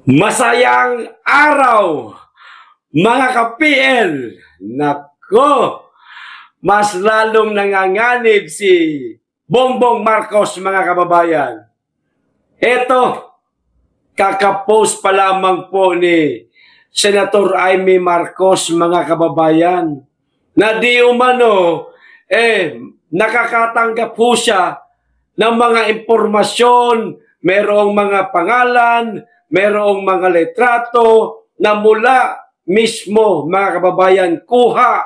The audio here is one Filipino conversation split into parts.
Masayang araw, mga ka-PL. Nako, mas lalong nanganganib si Bongbong Marcos, mga kababayan. Ito, kakapost pa lamang po ni Senator Amy Marcos, mga kababayan, na di umano, nakakatanggap po siya ng mga impormasyon, merong mga pangalan, merong mga litrato na mula mismo, mga kababayan, kuha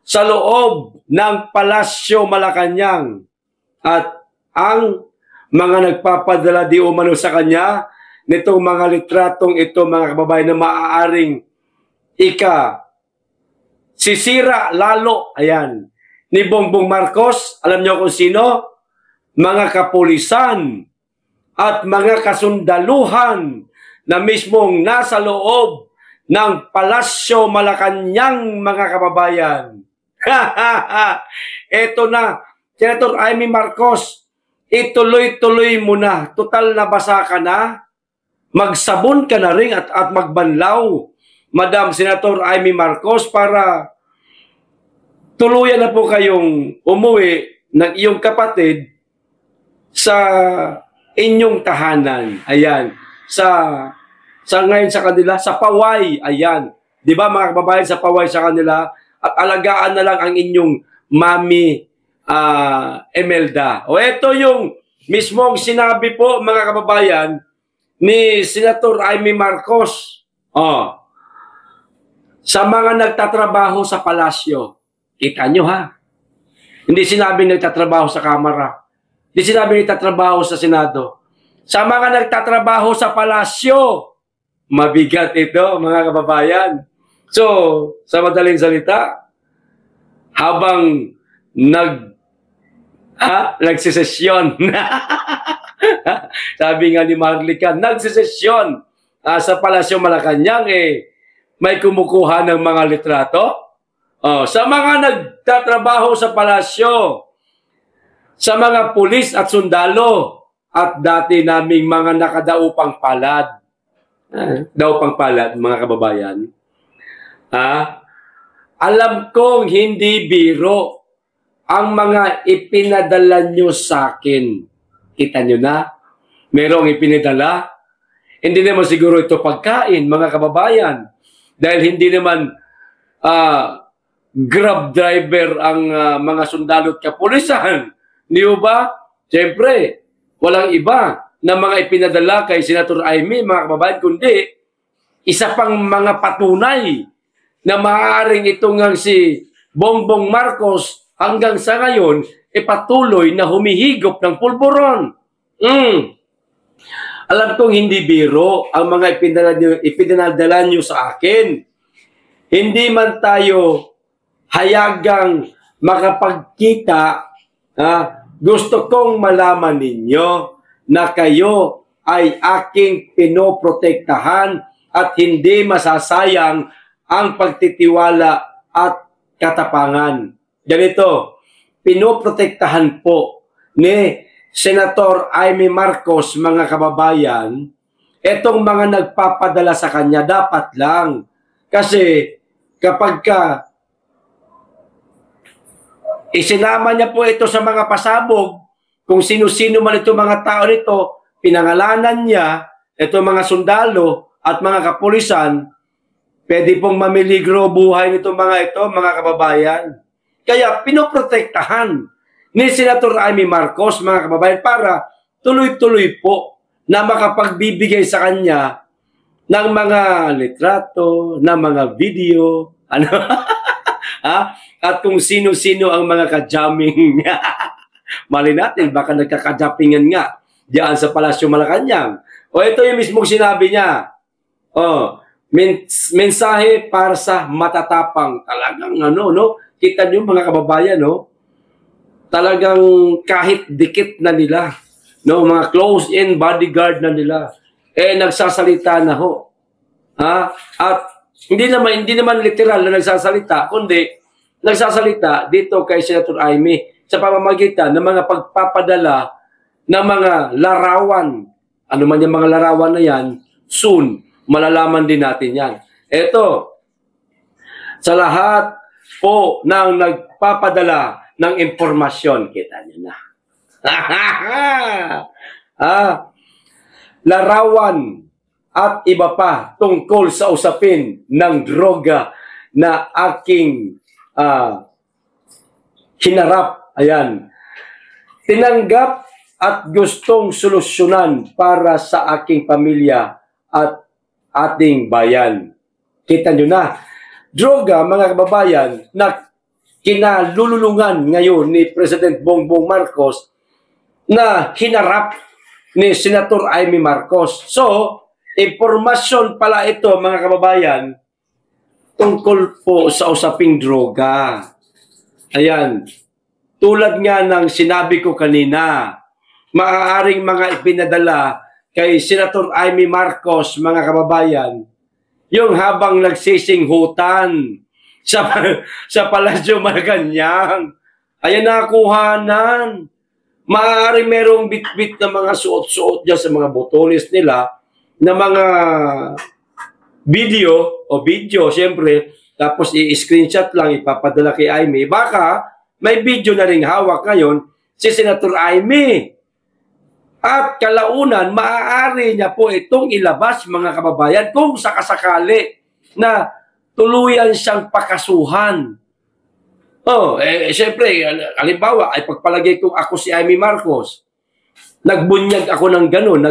sa loob ng Palasyo Malacanang. At ang mga nagpapadala di umano sa kanya nitong mga litratong ito, mga kababayan, na maaaring sisira lalo, ayan, ni Bongbong Marcos. Alam niyo kung sino? Mga kapulisan at mga kasundaluhan na mismong nasa loob ng Palasyo Malacanang, mga kababayan. Ito na, Senator Amy Marcos, ituloy-tuloy mo na. Total na basa ka na. Magsabon ka na rin at magbanlaw, Madam Senator Amy Marcos, para tuluyan na po kayong umuwi ng iyong kapatid sa inyong tahanan. Ayan. Sa ngayon sa kanila, sa Paway. Ayan. Di ba, mga kababayan, sa Paway sa kanila. At alagaan na lang ang inyong Mami Imelda. O ito yung mismong sinabi po, mga kababayan, ni Senator Amy Marcos. Sa mga nagtatrabaho sa palasyo. Kita nyo, ha? Hindi sinabi nagtatrabaho sa Kamara. Hindi sinabi nagtatrabaho sa Senado. Sa mga nagtatrabaho sa palasyo, mabigat ito, mga kababayan. So, sa madaling salita, habang nagsisesyon, sabi nga ni Marlica, nagsisesyon sa Palasyo Malacanang, may kumukuha ng mga litrato. Sa mga nagtatrabaho sa palasyo, sa mga pulis at sundalo, at dati naming mga nakadaupang palad. Daupang palad, mga kababayan. Alam kong hindi biro ang mga ipinadala nyo sa akin. Kita nyo na? Merong ipinadala. Hindi naman siguro ito pagkain, mga kababayan. Dahil hindi naman grab driver ang mga sundalo at kapulisan. Di ba? Siyempre, walang iba na mga ipinadala kay Senator Amy, mga kababayan, kundi isa pang mga patunay na maaaring itong si Bongbong Marcos hanggang sa ngayon patuloy na humihigop ng pulburon. Alam kong hindi biro ang mga ipinadala nyo sa akin. Hindi man tayo hayagang makapagkita, gusto kong malaman ninyo na kayo ay aking pinoprotektahan at hindi masasayang ang pagtitiwala at katapangan. Ganito, pinoprotektahan po ni Senator Amy Marcos, mga kababayan, etong mga nagpapadala sa kanya, dapat lang. Kasi kapag isinama niya po ito sa mga pasabog, kung sino-sino man itong mga tao nito, pinangalanan niya, itong mga sundalo at mga kapulisan, pwede pong mamiligro buhay nitong mga ito, mga kababayan. Kaya pinoprotektahan ni Senator Amy Marcos, mga kababayan, para tuloy-tuloy po na makapagbibigay sa kanya ng mga litrato, ng mga video, at kung sino-sino ang mga ka-jamming niya. Mali natin, baka nagkaka-jappingan nga diyan sa Palasyo Malacanang. Ito yung mismong sinabi niya. Mensahe para sa matatapang. Talagang kita niyo, mga kababayan, talagang kahit dikit na nila, mga close-in bodyguard na nila, nagsasalita na ho. At hindi naman literal na nagsasalita, kundi nagsasalita dito kay Senator Amy sa pamamagitan ng mga pagpapadala ng mga larawan. Ano man yung mga larawan na yan, soon, malalaman din natin yan. Ito, sa lahat po ng nagpapadala ng impormasyon, kita nyo na. Larawan at iba pa tungkol sa usapin ng droga na aking hinarap. Ayan. Tinanggap at gustong solusyonan para sa aking pamilya at ating bayan. Kita nyo na. Droga, mga kababayan, na kinalululungan ngayon ni President Bongbong Marcos na hinarap ni Senator Amy Marcos. So, impormasyon pala ito, mga kababayan, tungkol po sa usaping droga. Ayan. Tulad nga ng sinabi ko kanina, maaaring mga ipinadala kay Senator Amy Marcos, mga kababayan, yung habang nagsisinghutan sa Palasyo Malacanang. Ayan, nakuhanan. Maaaring merong bit-bit na mga suot-suot dyan sa mga botones nila na mga video, siyempre, tapos i-screenshot lang, ipapadala kay Amy. Baka may video na rin hawak ngayon si Senator Amy. At kalaunan, maaari niya po itong ilabas, mga kababayan, kung sakasakali na tuluyan siyang pakasuhan. Siyempre, halimbawa, ay pagpalagay kong ako si Amy Marcos, nagbunyag ako ng gano'n, na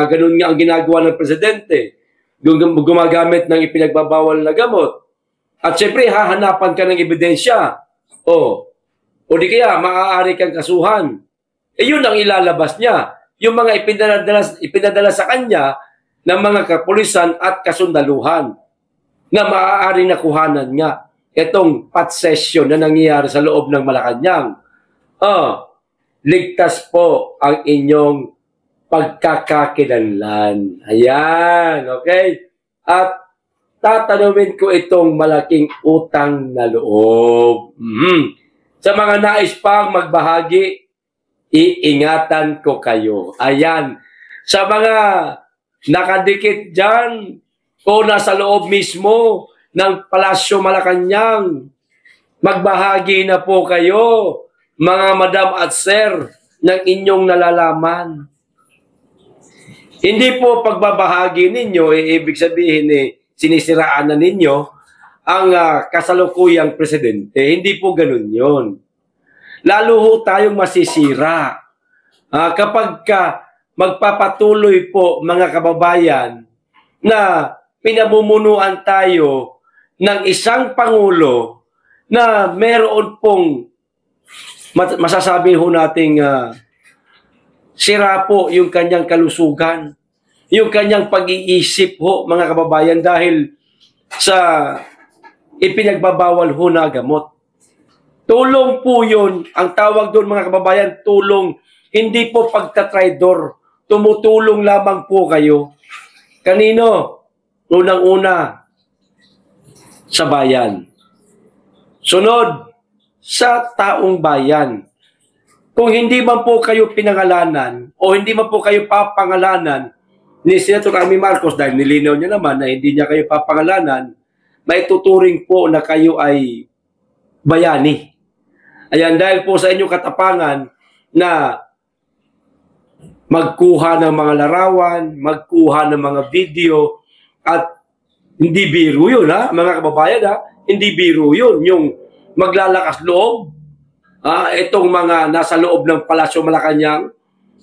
gano'n nga ang ginagawa ng presidente, gumagamit ng ipinagbabawal na gamot. At siyempre, hahanapan ka ng ebidensya. O di kaya, maaari kang kasuhan. Yun ang ilalabas niya. Yung mga ipinadala sa kanya ng mga kapulisan at kasundaluhan na maaari nakuhanan niya. Itong possession na nangyayari sa loob ng Malacanang. Ligtas po ang inyong pagkakakilanlan. Ayan, okay? At tatanungin ko itong malaking utang na loob. Sa mga nais pang magbahagi, iingatan ko kayo. Ayan. Sa mga nakadikit dyan o nasa loob mismo ng Palasyo Malacanang, magbahagi na po kayo, mga madam at sir, ng inyong nalalaman. Hindi po pagbabahagi ninyo, ibig sabihin sinisiraan na ninyo ang kasalukuyang presidente. Hindi po ganun yon. Lalo ho tayong masisira. Kapag magpapatuloy po, mga kababayan, na pinamumunuan tayo ng isang pangulo na meron pong masasabi ho nating sira po yung kanyang kalusugan, yung kanyang pag-iisip ho, mga kababayan, dahil sa ipinagbabawal ho na gamot. Tulong po yun, ang tawag doon, mga kababayan, tulong, hindi po pagtatraidor, tumutulong lamang po kayo. Kanino? Unang-una, sa bayan. Sunod, sa taong bayan. Kung hindi man po kayo pinangalanan o hindi man po kayo papangalanan ni Senator Amy Marcos, dahil nilinaw niya naman na hindi niya kayo papangalanan, may tuturing po na kayo ay bayani. Ayan, dahil po sa inyong katapangan na magkuha ng mga larawan, magkuha ng mga video, at hindi biro yun, mga kababayan, hindi biro yun, yung maglalakas loob, itong mga nasa loob ng Palasyo Malacanang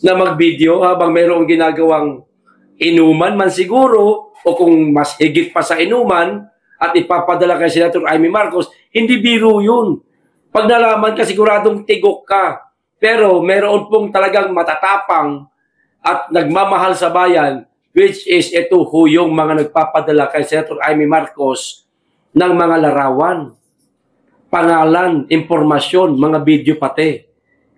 na mag-video habang mayroong ginagawang inuman man siguro, o kung mas higit pa sa inuman, at ipapadala kay Senator Amy Marcos, hindi biro yun. Pag nalaman ka, siguradong tigok ka. Pero meron pong talagang matatapang at nagmamahal sa bayan, which is ito ho yung mga nagpapadala kay Senator Amy Marcos ng mga larawan, pangalan, impormasyon, mga video pati.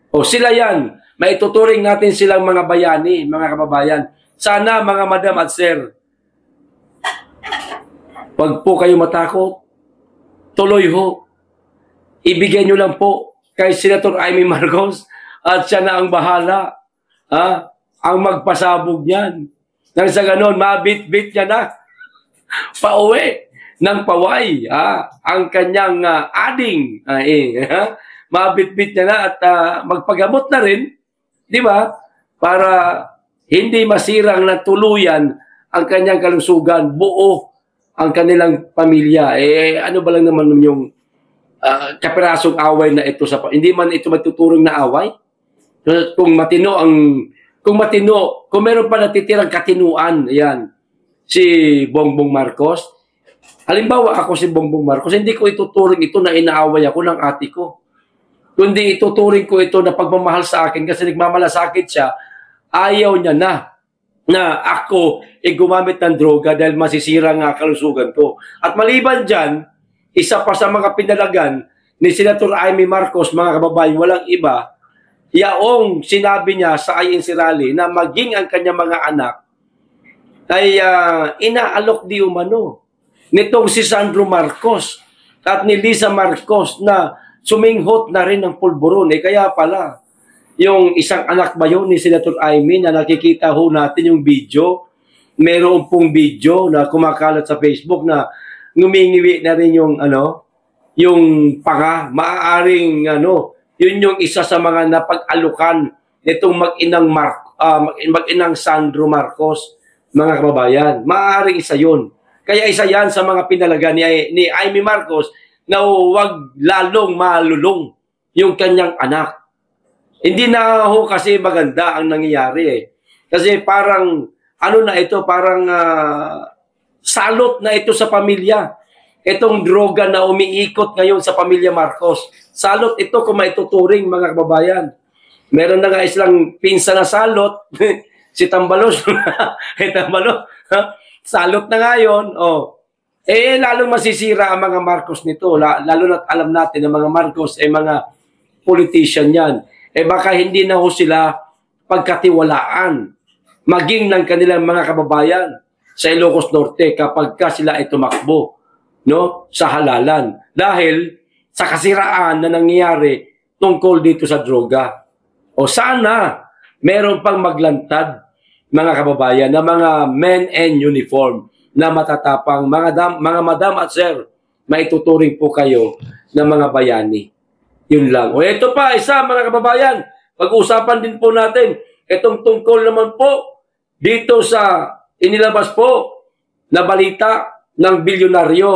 O sila yan, maituturing natin silang mga bayani, mga kababayan. Sana mga madam at sir, wag po kayo matakot, tuloy ho. Ibigay nyo lang po kay Senator Amy Marcos at siya na ang bahala, ang magpasabog niyan. Nang sa ganon, mabit-bit niya na pauwi ng paway. Ang kanyang ading. Mabit-bit niya na at magpagamot na rin. Di ba? Para hindi masirang na tuluyan ang kanyang kalusugan, buo ang kanilang pamilya. Ano ba lang naman yung kapirasong away na ito hindi man ito matuturing na away. Kung meron pa natitirang katinuan, yan, si Bongbong Marcos. Halimbawa ako si Bongbong Marcos, hindi ko ituturing ito na inaaway ako ng ate ko. Kundi ituturing ko ito na pagmamahal sa akin kasi nagmamalasakit siya, ayaw niya na ako gumamit ng droga dahil masisira nga kalusugan ko. At maliban dyan, isa pa sa mga pinalagan ni Senator Amy Marcos, mga kababayan, walang iba, yaong sinabi niya sa INC rally na maging ang kanyang mga anak ay inaalok di umano nitong si Sandro Marcos at ni Liza Marcos na suminghot na rin ng pulburon. Kaya pala, yung isang anak ba yun ni Senator Amy na nakikita ho natin yung video, meron pong video na kumakalat sa Facebook na ngumingiwi na rin yung panga, maaaring yun yung isa sa mga napag-alukan nitong mag-inang Sandro Marcos, mga kababayan. Maaaring isa yun. Kaya isa yan sa mga pinalaga ni Amy Marcos na huwag lalong malulong yung kanyang anak. Hindi na ho kasi maganda ang nangyayari Kasi parang parang salot na ito sa pamilya. Itong droga na umiikot ngayon sa pamilya Marcos. Salot ito kung maituturing, mga kababayan. Meron na nga isang pinsa na salot, si Tambalos. Tambalos, salot na nga yun. Lalong masisira ang mga Marcos nito. Lalo na alam natin na mga Marcos mga politician yan. Baka hindi na ho sila pagkatiwalaan maging ng kanilang mga kababayan sa Ilocos Norte kapag sila ay tumakbo sa halalan. Dahil sa kasiraan na nangyayari tungkol dito sa droga. Sana meron pang maglantad, mga kababayan, na mga men in uniform na matatapang, mga madam at sir, maituturing po kayo ng mga bayani. Yun lang. Ito pa, isa, mga kababayan, pag-usapan din po natin, itong tungkol naman po dito sa inilabas po na balita ng bilyonaryo.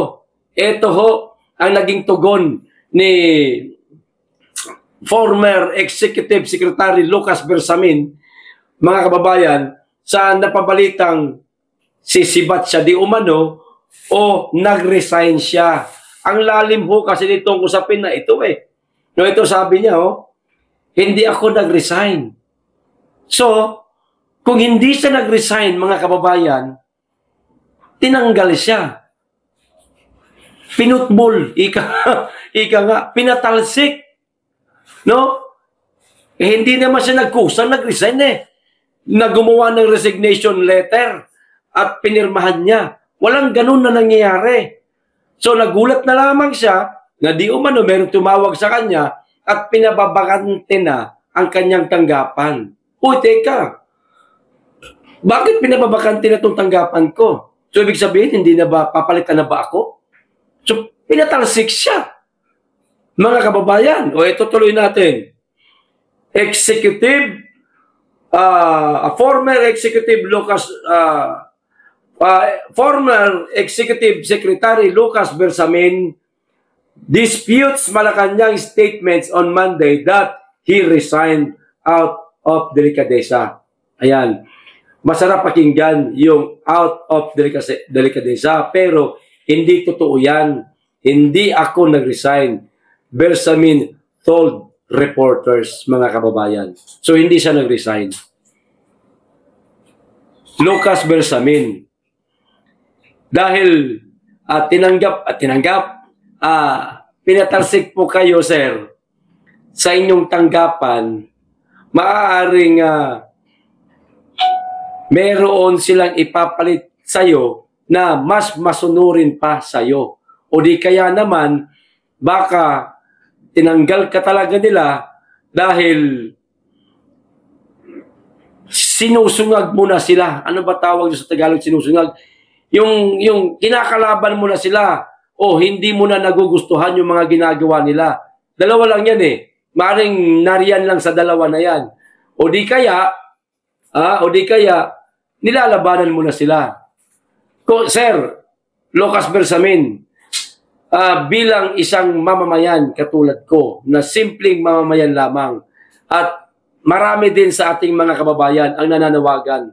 Ito ho ang naging tugon ni former Executive Secretary Lucas Bersamin, mga kababayan, sa napabalitang sisibat siya di umano o nag-resign siya. Ang lalim ho kasi nitong usapin na ito ito sabi niya hindi ako nag-resign. So, kung hindi siya nag-resign, mga kababayan, tinanggal siya. Pinutbol, ika nga, pinatalsik. Hindi naman siya nagkusang, nag-resign na gumawa ng resignation letter at pinirmahan niya. Walang ganun na nangyayari. So nagulat na lamang siya na di umano meron tumawag sa kanya at pinababakante na ang kanyang tanggapan. Teka, bakit pinababakante na itong tanggapan ko? So ibig sabihin, hindi na ba, papalitan na ba ako? So pinatalsik siya. Mga kababayan, ito tuloy natin. Former Executive Secretary Lucas Bersamin disputes Malacanang statements on Monday that he resigned out of delicadeza. Ayan. Masarap pakinggan yung out of delicadeza, pero hindi totoo yan. Hindi ako nag-resign. Bersamin told reporters, mga kababayan. So, hindi siya nag-resign. Lucas Bersamin. Dahil pinatalsik po kayo, sir, sa inyong tanggapan, maaaring meron silang ipapalit sa'yo na mas masunurin pa sa'yo. O di kaya naman, baka tinanggal ka talaga nila dahil sinusungag mo na sila. Ano ba tawag sa Tagalog sinusungag? Yung kinakalaban mo na sila o hindi mo na nagugustuhan yung mga ginagawa nila. Dalawa lang yan eh. Maring nariyan lang sa dalawa na yan. O di kaya, nilalabanan mo na sila. Sir, Lucas Bersamin, bilang isang mamamayan katulad ko, na simpleng mamamayan lamang, at marami din sa ating mga kababayan ang nananawagan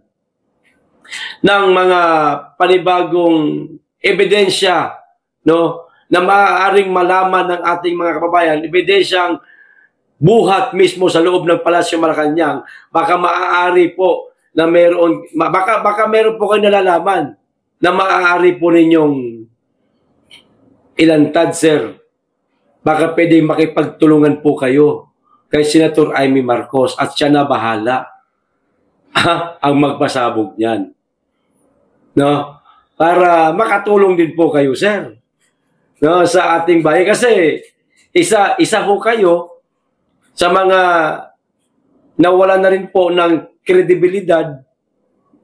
ng mga panibagong ebidensya, no, na maaaring malaman ng ating mga kababayan, ebidensyang buhat mismo sa loob ng Palasyo Malacanang. Baka maaari po na meron, baka meron po kayo nalalaman na maaari po ninyong ilantad, sir. Baka pwede makipagtulungan po kayo kay Senator Amy Marcos at siya na bahala ang magpasabog niyan. No? Para makatulong din po kayo, sir. No, sa ating bayan. Kasi isa ho kayo sa mga nawala na rin po ng kredibilidad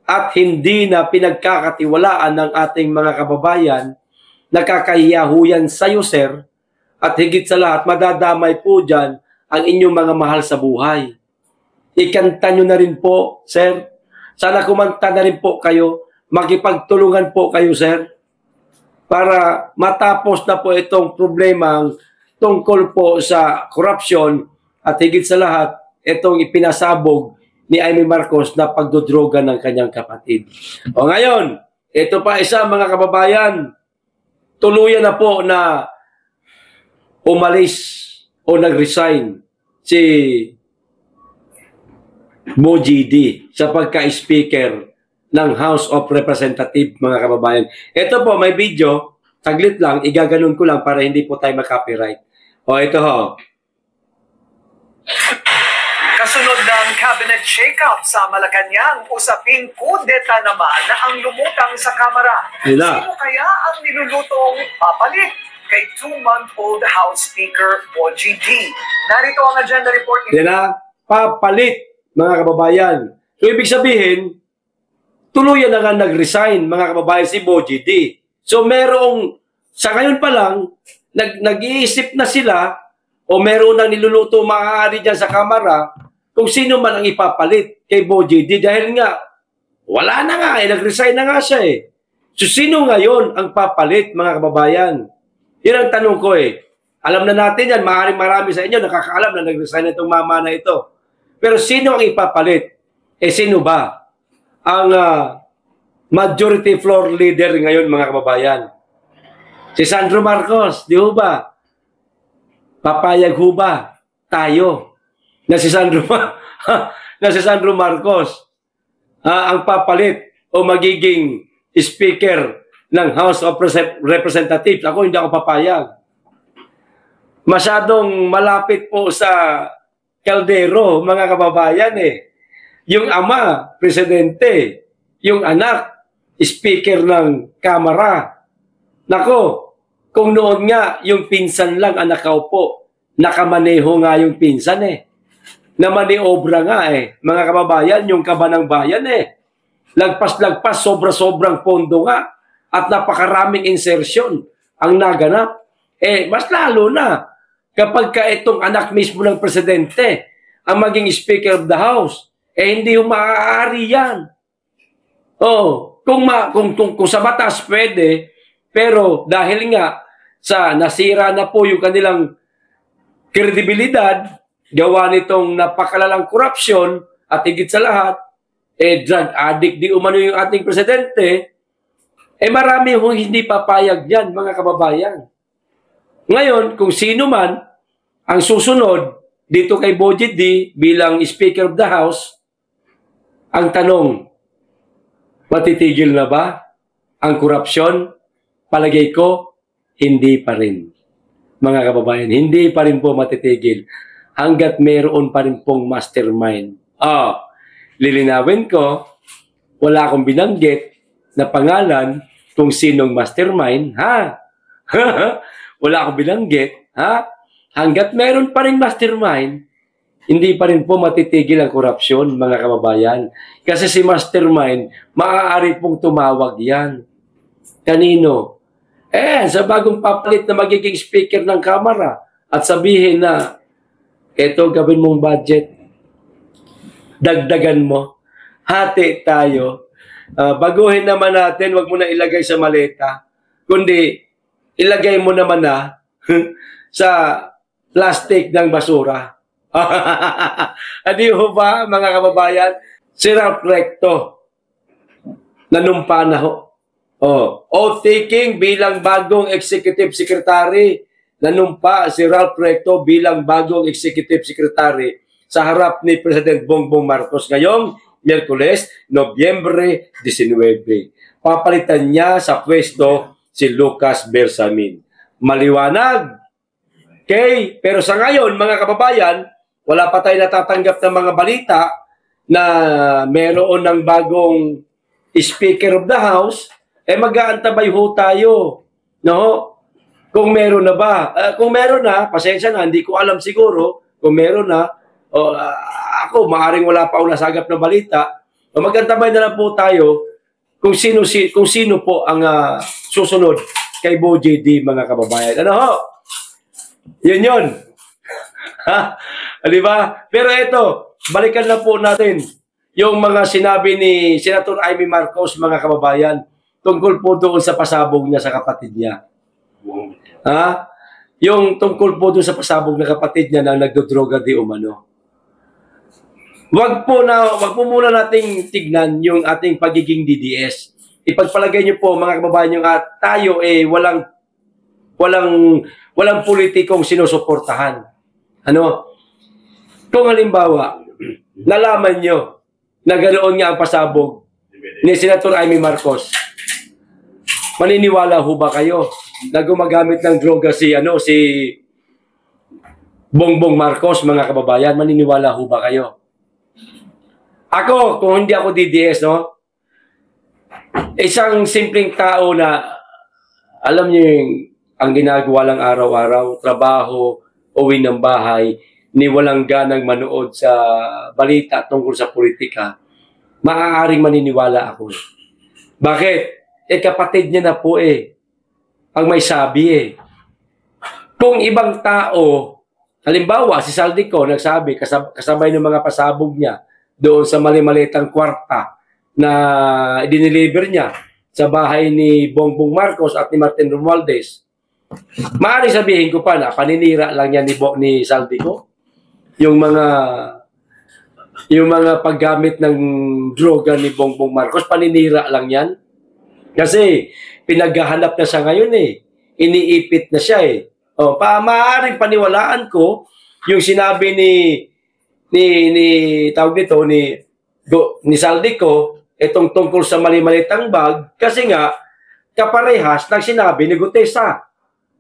at hindi na pinagkakatiwalaan ng ating mga kababayan. Nakakahiya ho yan sa'yo, sir. At higit sa lahat, madadamay po dyan ang inyong mga mahal sa buhay. Ikanta nyo na rin po, sir. Sana kumanta na rin po kayo. Makipagtulungan po kayo, sir. Para matapos na po itong problemang tungkol po sa korupsyon at higit sa lahat, itong ipinasabog ni Amy Marcos na pagdodroga ng kanyang kapatid. O ngayon, ito pa isa, mga kababayan, tuluyan na po na umalis o nag-resign si Mo GD sa pagka-speaker ng House of Representatives, mga kababayan. Ito po, may video, saglit lang, igaganon ko lang para hindi po tayo mag-copyright. O, ito ho. Kasunod ng cabinet shake-up sa Malacanang, usaping kudeta naman na ang lumutang sa Kamara. Sino kaya ang nilulutong papalit kay 2-month-old House Speaker Mo GD? Narito ang agenda report ni papalit, mga kababayan. So, ibig sabihin, tuluyan na nga nag-resign, mga kababayan, si Mo GD. So, sa ngayon pa lang, nag-iisip na sila o meron nang niluluto maaari dyan sa Kamara kung sino man ang ipapalit kay Mo GD. Dahil nga, wala na nga nag-resign na nga siya eh. So, sino ngayon ang papalit, mga kababayan? Yun ang tanong ko eh. Alam na natin yan, maaaring marami sa inyo nakakaalam na nag-resign na itong mama na ito. Pero sino ang ipapalit? Eh, sino ba ang majority floor leader ngayon, mga kababayan? Si Sandro Marcos, di ho ba? Papayag ho ba tayo na si Sandro Marcos ang papalit o magiging speaker ng House of Representatives? Ako hindi ako papayag. Masyadong malapit po sa kaldero, mga kababayan eh. Yung ama, presidente. Yung anak, speaker ng Kamara. Nako, kung noon nga, yung pinsan lang ang nakaupo, nakamaneho nga yung pinsan eh. Namaniobra nga eh. Mga kababayan, yung kabanang bayan eh. Lagpas-lagpas, sobra-sobrang pondo nga. At napakaraming insertion ang naganap. Eh, mas lalo na kapag ka itong anak mismo ng presidente ang maging Speaker of the House. Eh, hindi yung maaari yan. Oh, kung sa batas pwede, pero dahil nga sa nasira na po yung kanilang kredibilidad, gawa nitong napakalalang korupsyon at higit sa lahat, drug addict di umano yung ating presidente, marami hong hindi papayag yan, mga kababayan. Ngayon, kung sino man ang susunod dito kay Mo GD bilang Speaker of the House, ang tanong, matitigil na ba ang korupsyon? Palagay ko, hindi pa rin. Mga kababayan, hindi pa rin po matitigil hanggat meron pa rin pong mastermind. Lilinawin ko, wala akong binanggit na pangalan kung sinong mastermind, ha? Wala akong binanggit, ha? Hanggat meron pa rin mastermind, hindi pa rin po matitigil ang korupsyon, mga kababayan. Kasi si Mastermind, maaari pong tumawag yan. Kanino? Sa bagong papalit na magiging speaker ng Kamara at sabihin na, eto, gawin mong budget, dagdagan mo, hati tayo, baguhin naman natin, wag mo na ilagay sa maleta, kundi ilagay mo naman na sa plastic ng basura. Hindi ho ba, mga kababayan? Si Ralph Recto, nanumpa na ho. Oath-taking bilang bagong executive secretary. Nanumpa si Ralph Recto bilang bagong executive secretary sa harap ni President Bongbong Marcos ngayong Miyerkules, Nobyembre 19. Papalitan niya sa pwesto si Lucas Bersamin. Maliwanag. Okay? Pero sa ngayon, mga kababayan, wala pa tayo natatanggap ng mga balita na meron ng bagong Speaker of the House, mag-aantabay ho tayo. No? Kung meron na ba? Kung meron na, pasensya na, hindi ko alam siguro. Kung meron na, ako, maaaring wala pa akong nasagap na balita. Mag-antabay na lang po tayo kung sino po ang susunod kay Bo JD, mga kababayan. Ano ho? Yun. Ha? Di ba? Pero ito, balikan lang po natin yung mga sinabi ni Senator Amy Marcos, mga kababayan, tungkol po doon sa pasabog niya sa kapatid niya. Ha? Yung tungkol po doon sa pasabog na kapatid niya na nagdodroga di umano. Wag po muna nating tignan yung ating pagiging DDS. Ipagpalagay niyo po, mga kababayan, yung tayo walang politikong sinusuportahan. Ano? Kung halimbawa, nalaman nyo na ganoon nga ang pasabog ni Senator Amy Marcos, maniniwala ho ba kayo na gumagamit ng droga si Bongbong Marcos, mga kababayan? Maniniwala ho ba kayo? Ako, kung hindi ako DDS, no? Isang simpleng tao na alam niyo yung ang ginagawa lang araw-araw, trabaho, uwi ng bahay, ni walang ganang manood sa balita tungkol sa politika, maaaring maniniwala ako. Bakit? Kapatid niya na po ang may sabi Kung ibang tao, halimbawa si Saldico nagsabi, kasabay ng mga pasabog niya doon sa mali-malitang kwarta na dineliver niya sa bahay ni Bongbong Marcos at ni Martin Romualdez, maaari sabihin ko pa na paninira lang yan ni Saldico. Yung mga paggamit ng droga ni Bongbong Marcos, paninira lang yan. Kasi pinaghahanap na siya ngayon Iniipit na siya maaaring paniwalaan ko yung sinabi ni Saldico itong tungkol sa mali-malitang bag kasi nga kaparehas ng sinabi ni Gutesa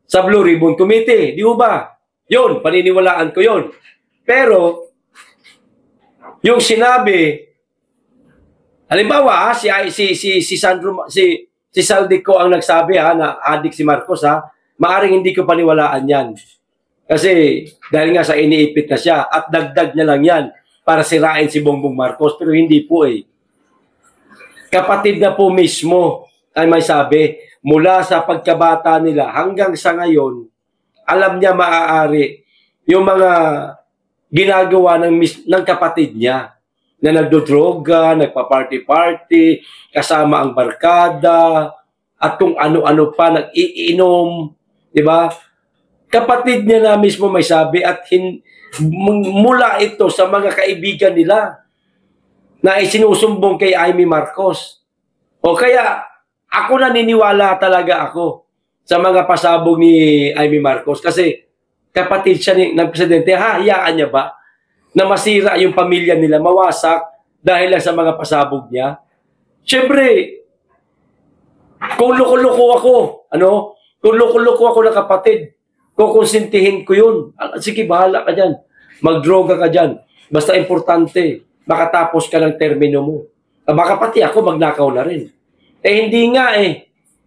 sa Blue Ribbon Committee. Di ba? Yun, paniniwalaan ko yun. Pero, yung sinabi, halimbawa, si Saldico ang nagsabi na adik si Marcos maaring hindi ko paniwalaan yan. Kasi, dahil nga sa iniipit na siya, at dagdag niya lang yan para sirain si Bongbong Marcos, pero hindi po Kapatid na po mismo ay may sabi, mula sa pagkabata nila hanggang sa ngayon, alam niya maaari yung mga ginagawa ng kapatid niya na nagdodroga, nagpa-party-party, kasama ang barkada, at kung ano-ano pa, nag-iinom, di ba? Kapatid niya na mismo may sabi at mula ito sa mga kaibigan nila na isinusumbong kay Amy Marcos. O kaya, ako naniniwala talaga ako sa mga pasabog ni Amy Marcos kasi kapatid siya ng presidente, hayaan niya ba na masira yung pamilya nila, mawasak dahil lang sa mga pasabog niya? Siyempre, kung loko-loko ako, kung loko-loko ako ng kapatid, kukonsintihin ko yun. Sige, bahala ka dyan. Magdroga ka dyan. Basta importante, makatapos ka ng termino mo. Baka pati ako magnakaw na rin. Hindi nga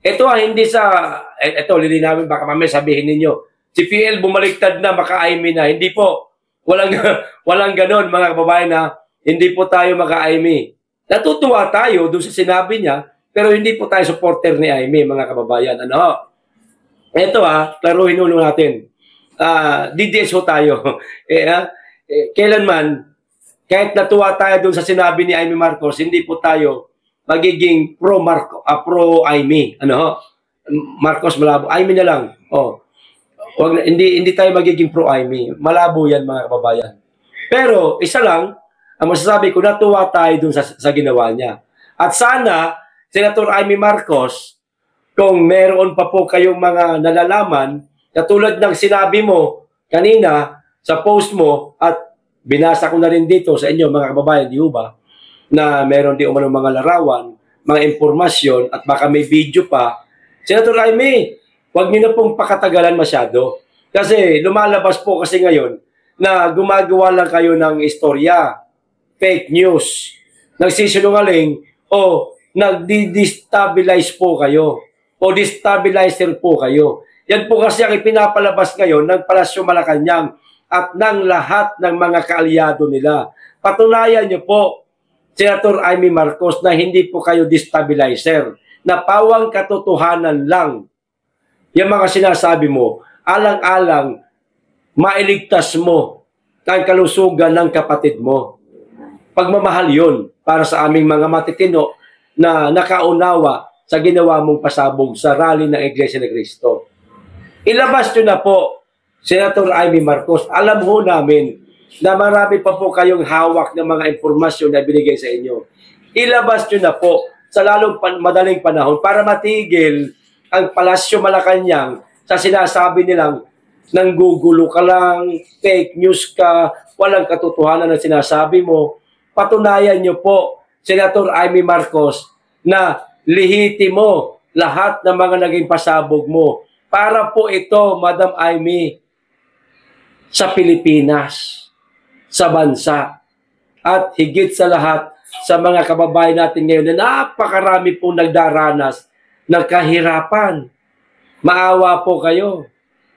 Ito hindi ito lilinawin, baka mamaya sabihin ninyo, si PL bumaliktad na, maka-Amy na. Hindi po. Walang, walang ganon, mga kababayan, na hindi po tayo maka-Aimee. Natutuwa tayo doon sa sinabi niya, pero hindi po tayo supporter ni Aimee, mga kababayan. Ano? Ito klaruhin ulo natin. DDS ho tayo. Kailanman, kahit natuwa tayo doon sa sinabi ni Aimee Marcos, hindi po tayo magiging pro-Aimee. Ano ho? Marcos malabo. Aimee na lang. Hindi tayo magiging pro-Aimee. Malabo yan, mga kababayan. Pero, isa lang, ang masasabi ko, natuwa tayo dun sa ginawa niya. At sana, Senator Aimee Marcos, kung meron pa po kayong mga nalalaman, katulad ng sinabi mo kanina sa post mo, at binasa ko na rin dito sa inyo, mga kababayan, di ba, na meron di umano mga larawan, mga impormasyon, at baka may video pa. Senator Aimee, huwag niyo na pong pakatagalan masyado. Kasi lumalabas po kasi ngayon na gumagawa lang kayo ng istorya, fake news, nagsisinungaling, o nagdi-destabilize po kayo, o destabilizer po kayo. Yan po kasi ang ipinapalabas ngayon ng Palasyo Malacanang at ng lahat ng mga kaalyado nila. Patunayan niyo po, Senator Aimee Marcos, na hindi po kayo destabilizer, na pawang katotohanan lang. Yung mga sinasabi mo, alang-alang, mailigtas mo ang kalusugan ng kapatid mo. Pagmamahal yun para sa aming mga matitino na nakaunawa sa ginawa mong pasabog sa rally ng Iglesia ni Cristo. Ilabas nyo na po, Senator Aimee Marcos. Alam ho namin na marami pa po kayong hawak ng mga impormasyon na binigay sa inyo. Ilabas nyo na po sa lalong madaling panahon para matigil ang Palasyo Malacanang sa sinasabi nilang nanggugulo ka lang, fake news ka, walang katotohanan na sinasabi mo. Patunayan nyo po, Senator Aimee Marcos, na lihiti mo lahat ng mga naging pasabog mo. Para po ito, Madam Aimee, sa Pilipinas, sa bansa, at higit sa lahat, sa mga kababayan natin ngayon na napakarami pong nagdaranas ng kahirapan. Maawa po kayo,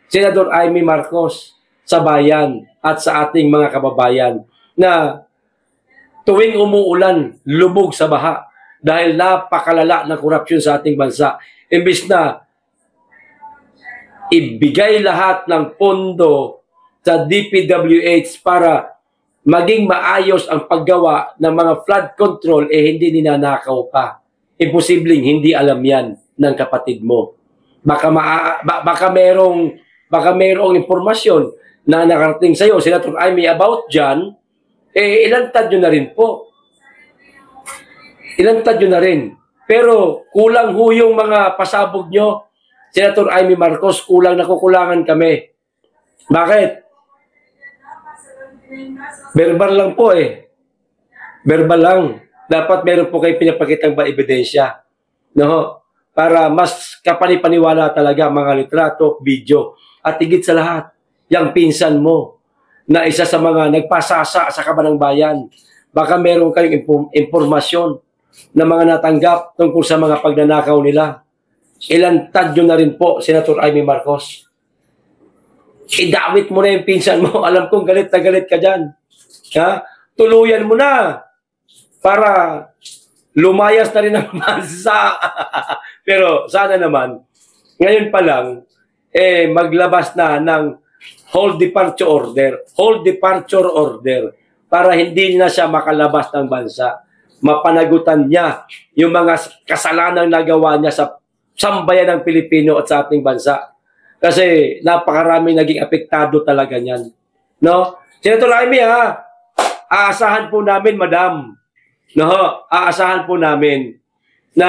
Senador Aimee Marcos, sa bayan at sa ating mga kababayan na tuwing umuulan, lubog sa baha dahil napakalala ng korupsyon sa ating bansa. Imbis na ibigay lahat ng pondo sa DPWH para maging maayos ang paggawa ng mga flood control, hindi ninanakaw pa. Imposibleng hindi alam yan ng kapatid mo. Baka merong impormasyon na nakarating sa iyo, Senator Aimee, about dyan, ilantad nyo na rin po. Ilantad nyo na rin. Pero kulang ho yung mga pasabog nyo, Senator Aimee Marcos, nakukulangan kami. Bakit? Verbal lang po Verbal lang. Dapat meron po kayo pinapakitang ebidensya. No? Para mas kapanipaniwala talaga mga litrato, video. At higit sa lahat, yung pinsan mo na isa sa mga nagpasasa sa Kabanang Bayan. Baka meron kayong impormasyon na mga natanggap tungkol sa mga pagnanakaw nila. Ilantad nyo na rin po, Senator Aimee Marcos. Idawit mo na yung pinsan mo. Alam kong galit na galit ka dyan. Tuluyan mo na para lumayas na rin ang bansa. Pero sana naman, ngayon pa lang, maglabas na ng hold departure order para hindi na siya makalabas ng bansa. Mapanagutan niya yung mga kasalanang nagawa niya sa sambayan ng Pilipino at sa ating bansa. Kasi napakarami naging apektado talaga niyan. No? Senator Aimee, aasahan po namin, madam. No? Aasahan po namin na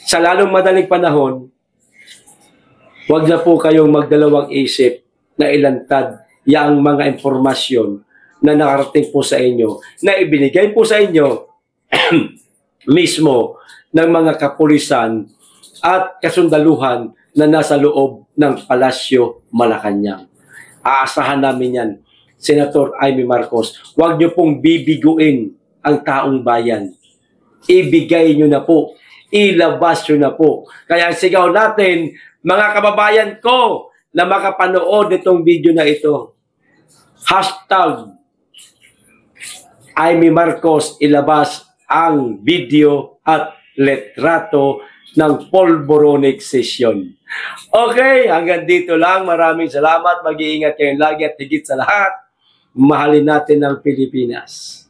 sa lalong madaling panahon, huwag na po kayong magdalawang isip na ilantad yang mga impormasyon na nakarating po sa inyo, na ibinigay po sa inyo mismo ng mga kapulisan at kasundaluhan na nasa loob ng Palasyo Malacanang. Aasahan namin yan, Senator Aimee Marcos. Huwag niyo pong bibiguin ang taong bayan. Ibigay niyo na po. Ilabas niyo na po. Kaya sigaw natin, mga kababayan ko, na makapanood itong video na ito. Hashtag Amy Marcos ilabas ang video at letrato ng Polboronic session. Okay, hanggang dito lang. Maraming salamat. Mag-iingat kayong lagi at higit sa lahat, mahalin natin ang Pilipinas.